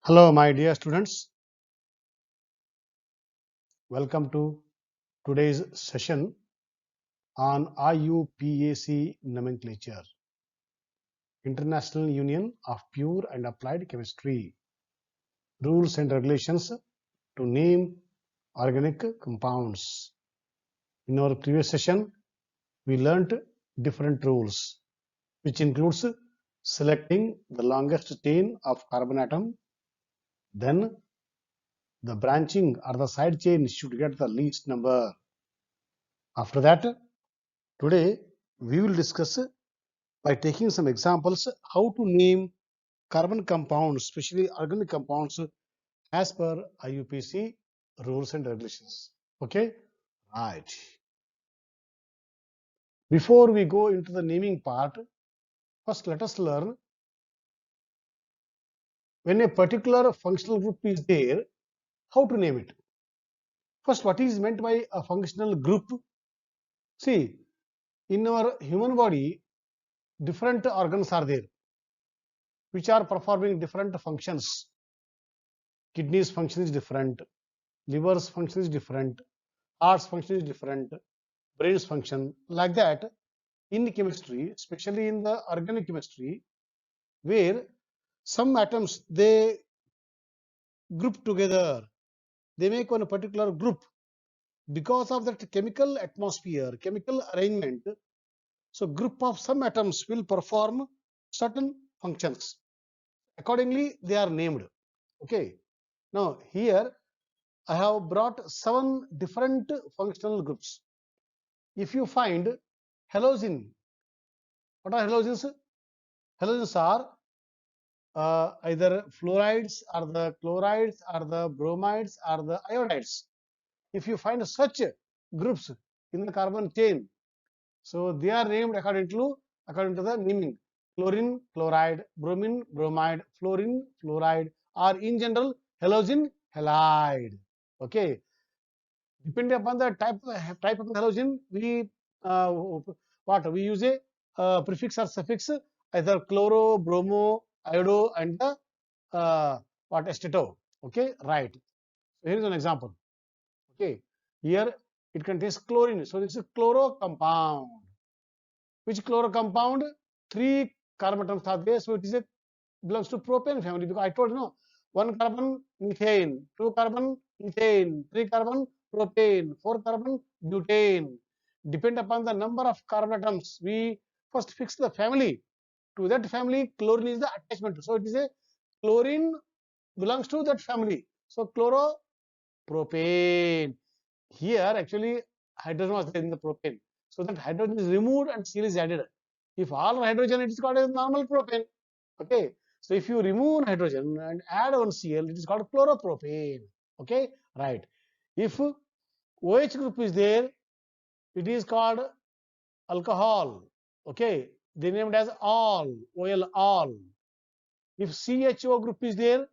Hello, my dear students. Welcome to today's session on IUPAC nomenclature, International Union of Pure and Applied Chemistry, rules and regulations to name organic compounds. In our previous session, we learnt different rules, which includes selecting the longest chain of carbon atom, then the branching or the side chain should get the least number. After that, today we will discuss by taking some examples how to name carbon compounds, especially organic compounds, as per IUPAC rules and regulations. Okay, right. Before we go into the naming part, first let us learn when a particular functional group is there, how to name it. First, what is meant by a functional group? See, in our human body, different organs are there which are performing different functions. Kidneys function is different, liver's function is different, heart's function is different, brain's function. Like that, in chemistry, especially in the organic chemistry, where some atoms they group together, they make one particular group because of that chemical atmosphere, chemical arrangement. So, group of some atoms will perform certain functions. Accordingly, they are named. Okay. Now, here I have brought 7 different functional groups. If you find halogen, what are halogens? Halogens are either fluorides or the chlorides or the bromides or the iodides. If you find such groups in the carbon chain, so they are named according to the naming: chlorine, chloride; bromine, bromide; fluorine, fluoride; or in general halogen, halide. Okay. Depending upon the type of halogen, we we use a prefix or suffix, either chloro, bromo, iodo, and the esteto. Okay, right. So here is an example. Okay, here it contains chlorine, so this is chloro compound. Which chloro compound? 3 carbon atoms are there, so it is a belongs to propane family, because I told you, no, 1 carbon methane, 2 carbon ethane, 3 carbon propane, 4 carbon butane. Depend upon the number of carbon atoms, we first fix the family. To that family, chlorine is the attachment. So it is a chlorine belongs to that family. So chloropropane. Here actually hydrogen was there in the propane. So that hydrogen is removed and Cl is added. If all hydrogen, it is called as normal propane. Okay. So if you remove hydrogen and add one Cl, it is called chloropropane. Okay, right. If OH group is there, it is called alcohol. Okay, they named as all, OL all. If CHO group is there,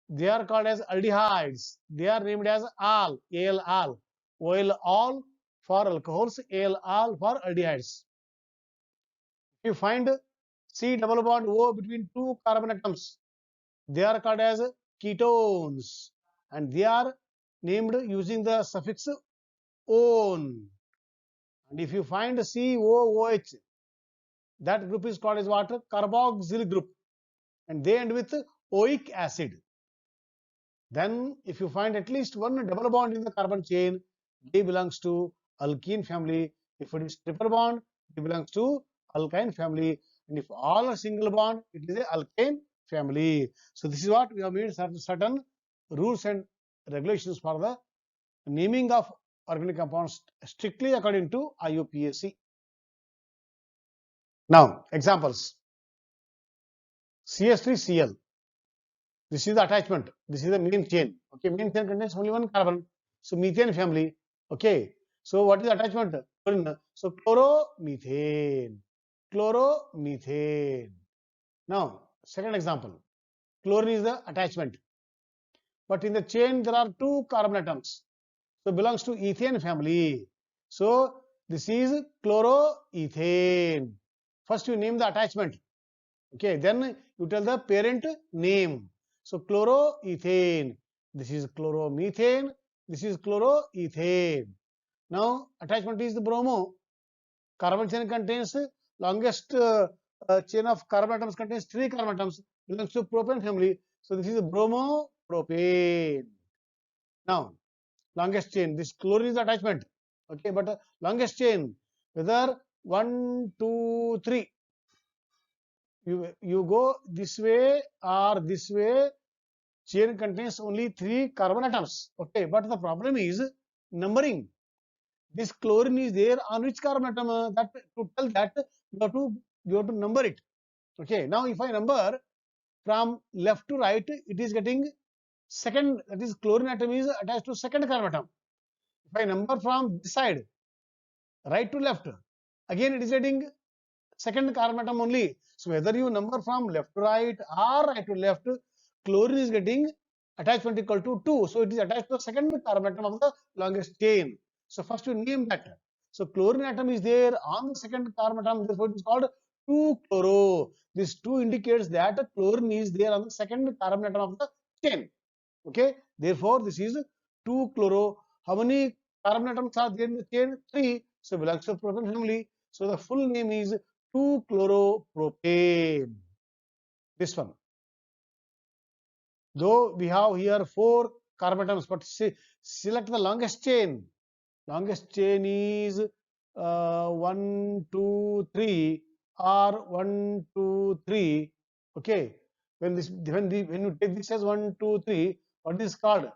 they are called as aldehydes. They are named as all, AL all, OL all for alcohols, AL all for aldehydes. If you find C double bond O between 2 carbon atoms, they are called as ketones, and they are named using the suffix "-one". And if you find COOH, that group is called as what? Carboxyl group, and they end with oic acid. Then if you find at least one double bond in the carbon chain, they belongs to alkene family. If it is triple bond, it belongs to alkyne family. And if all are single bond, it is a alkane family. So this is what we have made certain rules and regulations for the naming of organic compounds strictly according to IUPAC. Now examples: CH3Cl. This is the attachment. This is the main chain. Okay, main chain contains only 1 carbon. So methane family. Okay. So what is the attachment? So chloromethane. Chloromethane. Now, second example. Chlorine is the attachment. But in the chain there are 2 carbon atoms. So belongs to ethane family. So this is chloroethane. First you name the attachment. Okay, then you tell the parent name. So chloroethane. This is chloromethane. This is chloroethane. Now attachment is the bromo. Carbon chain contains longest chain of carbon atoms contains 3 carbon atoms, belongs to propane family. So this is bromopropane. Now longest chain. This chlorine is attachment. Okay, but longest chain, whether 1, 2, 3. You go this way or this way, chain contains only 3 carbon atoms. Okay, but the problem is numbering. This chlorine is there on which carbon atom? That to tell that you have to number it. Okay, now if I number from left to right, it is getting second. That is chlorine atom is attached to second carbon atom. If I number from this side, right to left, again it is getting second carbon atom only. So whether you number from left to right or right to left, chlorine is getting attachment equal to 2. So it is attached to the second carbon atom of the longest chain. So first you name that. So chlorine atom is there on the second carbon atom, therefore it is called 2-chloro. This 2 indicates that chlorine is there on the second carbon atom of the chain. Okay, therefore this is 2-chloro. How many carbon atoms are there in the chain? 3. So belongs to propane family. So the full name is 2-chloropropane. This one. Though we have here 4 carbon atoms, but select the longest chain. Longest chain is 1, 2, 3 or 1, 2, 3. Okay. When you take this as 1, 2, 3, what is called?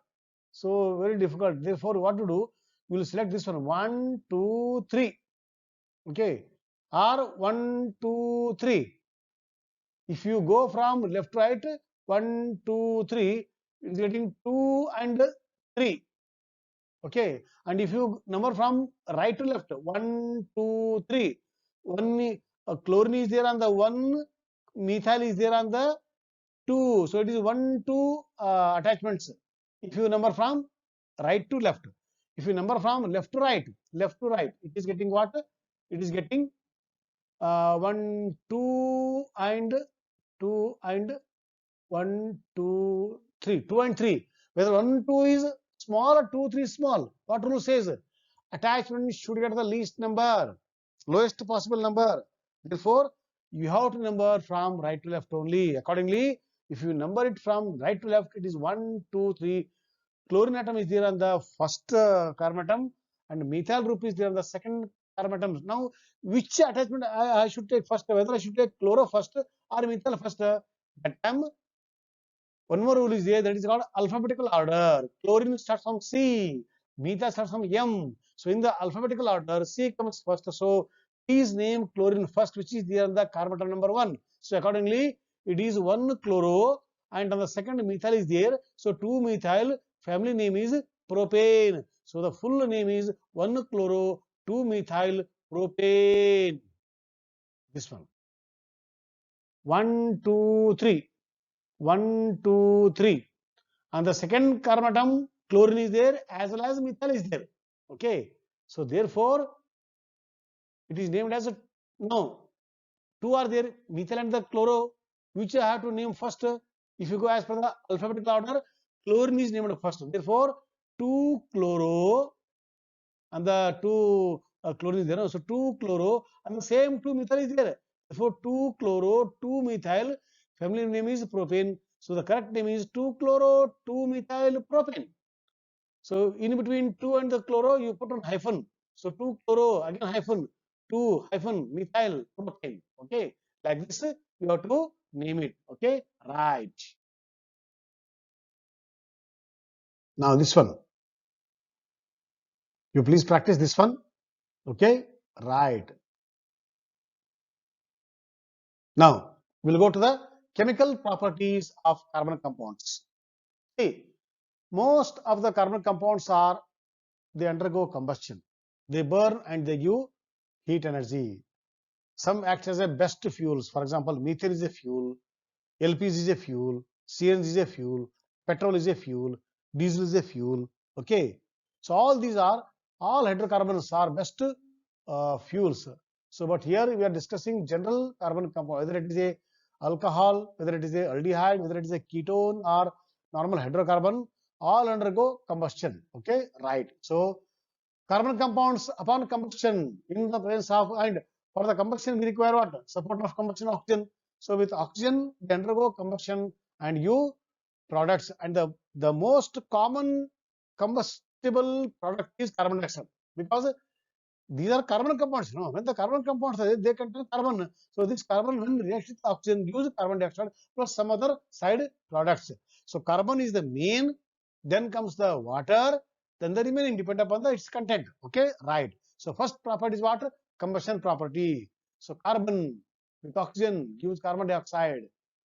So very difficult. Therefore, what to do? You will select this one 1, 2, 3. Okay. Or 1, 2, 3. If you go from left to right, 1, 2, 3, it is getting 2 and 3. Okay. And if you number from right to left, 1, 2, 3, one chlorine is there on the 1, methyl is there on the 2. So it is 1, 2 attachments. If you number from right to left, if you number from left to right, it is getting what? It is getting 1, 2 and 2 and 1, 2, 3. 2 and 3. Whether 1, 2 is small or 2, 3 is small. What rule says? Attachment should get the least number, lowest possible number. Therefore, you have to number from right to left only. Accordingly, if you number it from right to left, it is 1, 2, 3. Chlorine atom is there on the first carbon atom, and methyl group is there on the second carbon atom. Now, which attachment I should take first? Whether I should take chloro first or methyl first? That time, one more rule is there, that is called alphabetical order. Chlorine starts from C, methyl starts from M. So in the alphabetical order, C comes first. So please name chlorine first, which is there on the carbon atom number 1. So accordingly, it is 1-chloro, and on the second methyl is there. So 2-methyl, family name is propane. So the full name is 1-chloro 2-methyl propane. This one. 1, 2, 3. 1, 2, 3. And the second carbon atom, chlorine is there as well as methyl is there. Okay. So therefore, it is named as no. 2 are there, methyl and the chloro, which I have to name first. If you go as per the alphabetical order, chlorine is named first. Therefore, 2-chloro and the 2 chlorine is there. So 2-chloro and the same 2-methyl is there. Therefore, 2-chloro 2-methyl, family name is propane. So the correct name is 2-chloro 2-methyl propane. So in between 2 and the chloro, you put on hyphen. So 2-chloro, again hyphen, 2-methyl propane. Okay, like this you have to name it. Okay, right. Now this one, you please practice this one. Okay, right. Now we'll go to the chemical properties of carbon compounds. See, most of the carbon compounds they undergo combustion. They burn and they give heat energy. Some act as a best fuels. For example, methane is a fuel, LPG is a fuel, CNG is a fuel, petrol is a fuel, diesel is a fuel. Okay, so all hydrocarbons are best fuels. So, but here we are discussing general carbon compound, whether it is a alcohol, whether it is a aldehyde, whether it is a ketone or normal hydrocarbon, all undergo combustion. Okay, right. So carbon compounds upon combustion in the presence of, and for the combustion we require what? Support of combustion oxygen. So with oxygen they undergo combustion and you products, and the most common combustible product is carbon dioxide, because these are carbon compounds. No, when the carbon compounds they contain carbon, so this carbon when reacts with oxygen gives carbon dioxide plus some other side products. So carbon is the main, then comes the water, then the remaining depend upon the its content. Okay, right. So first property is what? Combustion property. So carbon with oxygen gives carbon dioxide,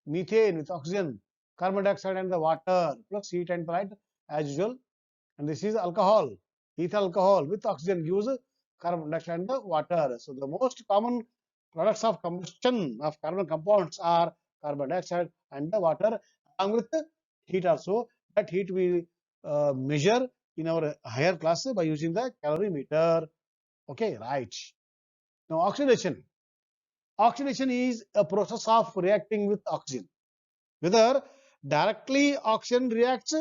methane with oxygen, carbon dioxide and the water plus heat and light as usual. And this is alcohol, ethyl alcohol with oxygen gives carbon dioxide and the water. So the most common products of combustion of carbon compounds are carbon dioxide and the water, along with the heat also. That heat we measure in our higher class by using the calorimeter. Okay, right. Now oxidation. Oxidation is a process of reacting with oxygen. Whether directly oxygen reacts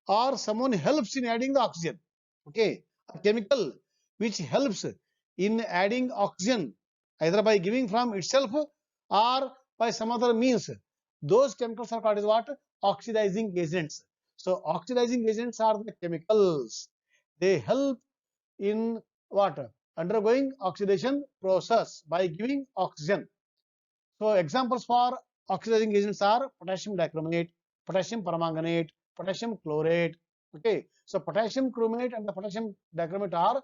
or someone helps in adding the oxygen. Okay, a chemical which helps in adding oxygen either by giving from itself or by some other means. Those chemicals are called as what? Oxidizing agents. So oxidizing agents are the chemicals. They help in what? Undergoing oxidation process by giving oxygen. So examples for oxidizing agents are potassium dichromate, potassium permanganate, potassium chlorate. Okay, so potassium chromate and the potassium dichromate are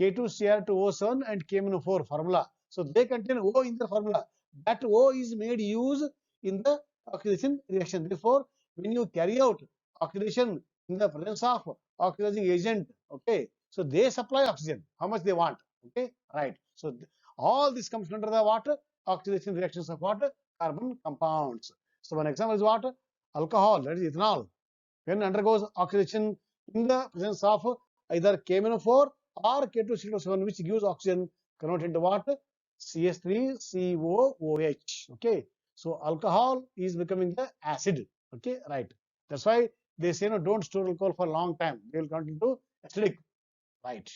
K2Cr2O7 and KMnO4 formula. So they contain O in the formula. That O is made use in the oxidation reaction. Therefore, when you carry out oxidation in the presence of oxidizing agent, okay, so they supply oxygen how much they want. Okay, right. So all this comes under the water oxidation reactions of water carbon compounds. So one example is water alcohol, that is ethanol. When undergoes oxidation in the presence of either KMnO4 or K2CO7, which gives oxygen converted into water CH3COOH. Okay, so alcohol is becoming the acid. Okay, right. That's why they say no, don't store alcohol for a long time. They will convert into acidic. Right.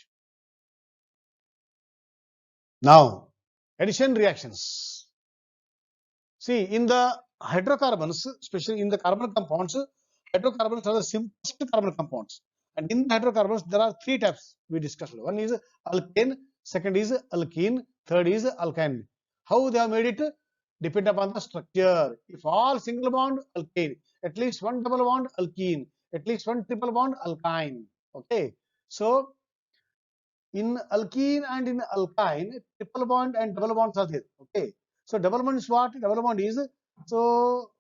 Now, addition reactions. See, in the hydrocarbons, especially in the carbon compounds, hydrocarbons are the simplest carbon compounds. And in the hydrocarbons, there are three types we discussed. One is alkane, second is alkene, third is alkyne. How they have made it? Depend upon the structure. If all single bond, alkane, at least one double bond, alkene, at least one triple bond, alkyne. Okay. So in alkene and in alkyne, triple bond and double bonds are there. Okay. So double bond is what? Double bond is so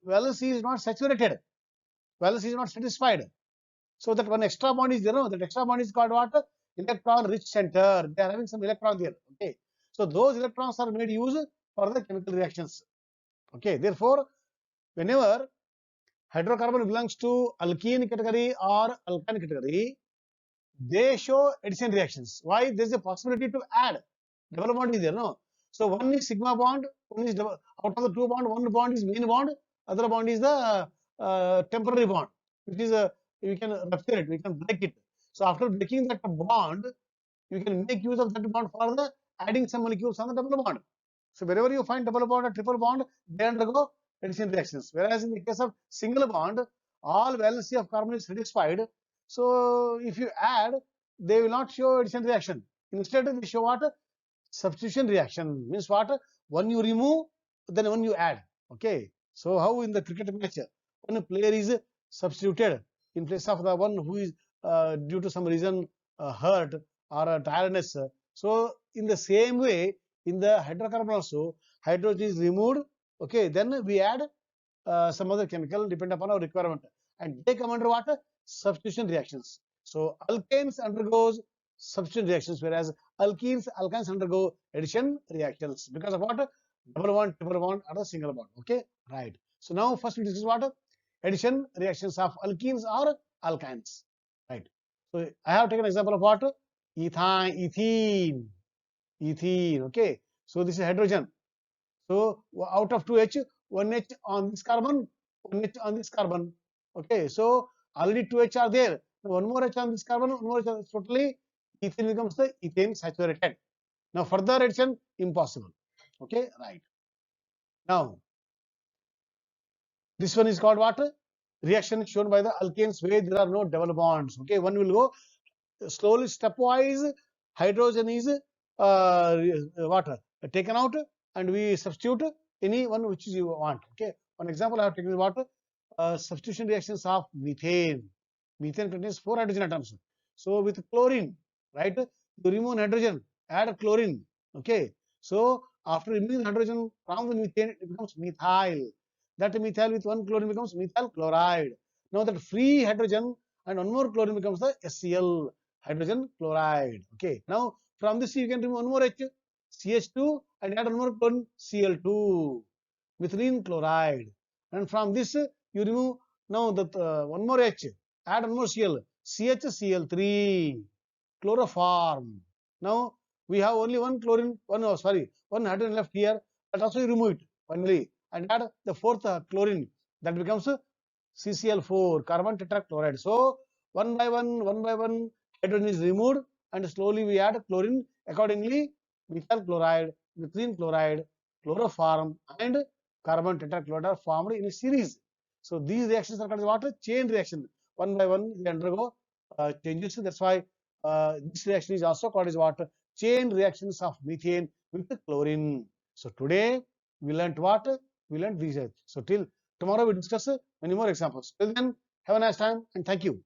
valence is not saturated. Valence is not satisfied. So that one extra bond is there. No? That extra bond is called what? Electron rich center. They are having some electron there. Okay. So those electrons are made use for the chemical reactions. Okay. Therefore, whenever hydrocarbon belongs to alkene category or alkyne category, they show addition reactions. Why? There is a possibility to add. Double bond is there, no? So one is sigma bond, one is double, out of the two bond, one bond is main bond, other bond is the temporary bond, which is we can rupture it, we can break it. So after breaking that bond, you can make use of that bond for the adding some molecules on the double bond. So wherever you find double bond or triple bond, they undergo addition reactions. Whereas in the case of single bond, all valency of carbon is satisfied. So if you add, they will not show addition reaction. Instead, they show what? Substitution reaction. Means what? One you remove, then one you add. Okay. So how in the cricket match, one player is substituted in place of the one who is due to some reason hurt or tiredness. So in the same way, in the hydrocarbon also, hydrogen is removed. Okay. Then we add some other chemical depend upon our requirement, and they come under what? Substitution reactions. So alkanes undergoes substitution reactions, whereas alkynes undergo addition reactions because of what? Double bond, triple bond, or a single bond. Okay, right. So now first we discuss what? Addition reactions of alkenes or alkynes. Right. So I have taken example of what? Ethene. Okay. So this is hydrogen. So out of 2H, one H on this carbon, one H on this carbon. Okay, so already 2H are there. Now one more H on this carbon, one more H on this, totally ethane becomes the ethane saturated. Now further addition impossible. Okay, right. Now this one is called what? Reaction shown by the alkanes where there are no double bonds. Okay, one will go slowly stepwise. Hydrogen is what taken out, and we substitute any one which you want. Okay, one example I have taken what substitution reactions of methane. Methane contains 4 hydrogen atoms. So with chlorine, right? You remove hydrogen, add chlorine. Okay, so after removing hydrogen from the methane, it becomes methyl. That methyl with one chlorine becomes methyl chloride. Now that free hydrogen and one more chlorine becomes the HCl, hydrogen chloride. Okay. Now from this you can remove one more H, CH2, and add one more chlorine, Cl2, methylene chloride. And from this you remove now the one more H, add one more Cl, CHCl3, chloroform. Now we have only one chlorine, one hydrogen left here. That also you remove it finally and add the fourth chlorine. That becomes CCl4, carbon tetrachloride. So one by one, hydrogen is removed and slowly we add chlorine. Accordingly, methyl chloride, methylene chloride, chloroform, and carbon tetrachloride are formed in a series. So these reactions are called what? Chain reaction. One by one, they undergo changes. That's why this reaction is also called as what? Chain reactions of methane with chlorine. So today we learnt what? We learnt these. So till tomorrow we discuss many more examples. Till then, have a nice time and thank you.